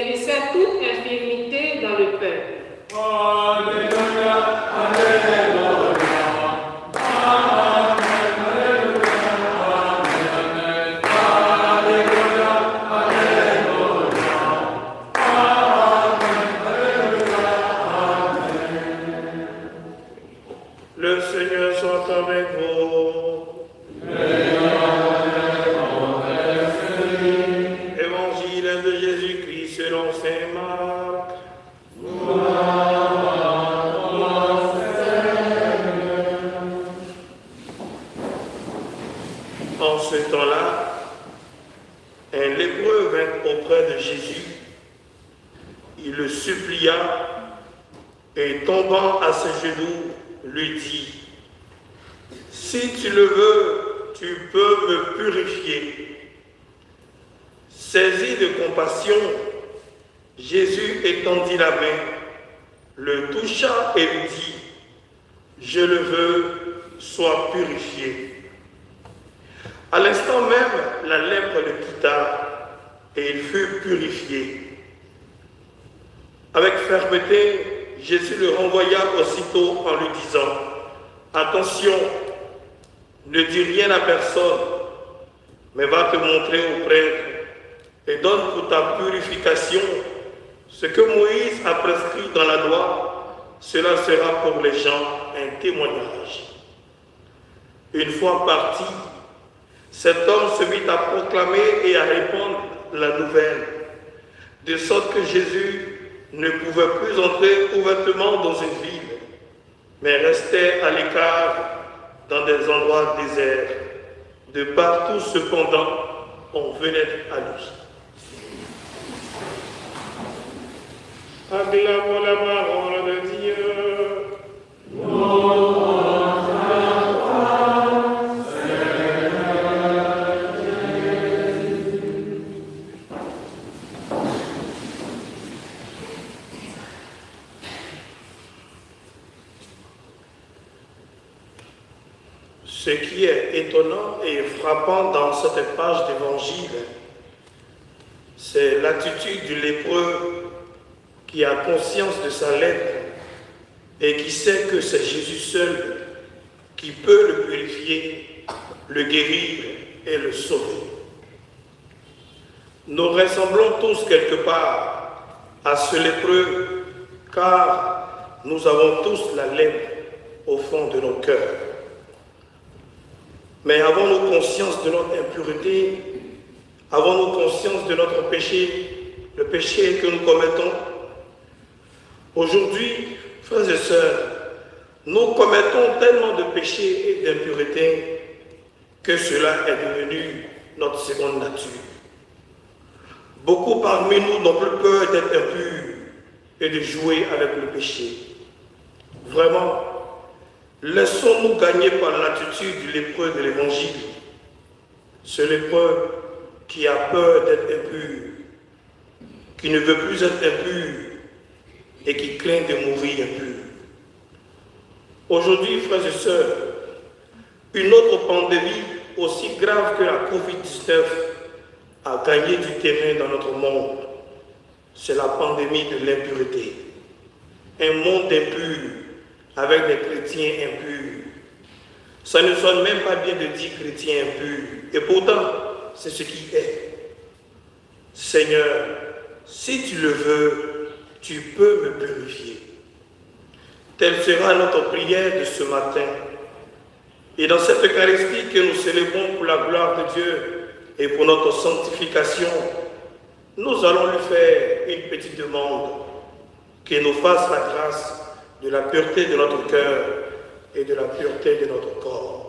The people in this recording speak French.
guérissait toute infirmité dans le peuple. Alléluia, Alléluia. Le Seigneur soit avec vous. Évangile de Jésus-Christ selon saint Marc. En ce temps-là, un lépreux vint auprès de Jésus. Il le supplia et tombant à ses genoux, lui dit, « Si tu le veux, tu peux me purifier. » Saisi de compassion, Jésus étendit la main, le toucha et lui dit, « Je le veux, sois purifié. » À l'instant même, la lèpre le quitta et il fut purifié. Avec fermeté, Jésus le renvoya aussitôt en lui disant, « Attention, ne dis rien à personne, mais va te montrer au prêtre et donne pour ta purification ce que Moïse a prescrit dans la loi, cela sera pour les gens un témoignage. » Une fois parti, cet homme se mit à proclamer et à répandre la nouvelle, de sorte que Jésus ne pouvait plus entrer ouvertement dans une ville, mais restait à l'écart dans des endroits déserts. De partout, cependant, on venait à lui. Acclamons la parole de Dieu. Ce qui est étonnant et frappant dans cette page d'évangile, c'est l'attitude du lépreux qui a conscience de sa lèpre et qui sait que c'est Jésus seul qui peut le purifier, le guérir et le sauver. Nous ressemblons tous quelque part à ce lépreux, car nous avons tous la lèpre au fond de nos cœurs. Mais avons-nous conscience de notre impureté? Avons-nous conscience de notre péché, le péché que nous commettons? Aujourd'hui, frères et sœurs, nous commettons tellement de péchés et d'impuretés que cela est devenu notre seconde nature. Beaucoup parmi nous n'ont plus peur d'être impurs et de jouer avec le péché. Vraiment, laissons-nous gagner par l'attitude du lépreux de l'Évangile, ce lépreux qui a peur d'être impur, qui ne veut plus être impur et qui craint de mourir impur. Aujourd'hui, frères et sœurs, une autre pandémie aussi grave que la Covid-19 a gagné du terrain dans notre monde. C'est la pandémie de l'impureté. Un monde impur avec des chrétiens impurs. Ça ne sonne même pas bien de dire chrétien impur. Et pourtant, c'est ce qui est. Seigneur, si tu le veux, tu peux me purifier. Telle sera notre prière de ce matin. Et dans cette Eucharistie que nous célébrons pour la gloire de Dieu et pour notre sanctification, nous allons lui faire une petite demande, qu'il nous fasse la grâce de la pureté de notre cœur et de la pureté de notre corps.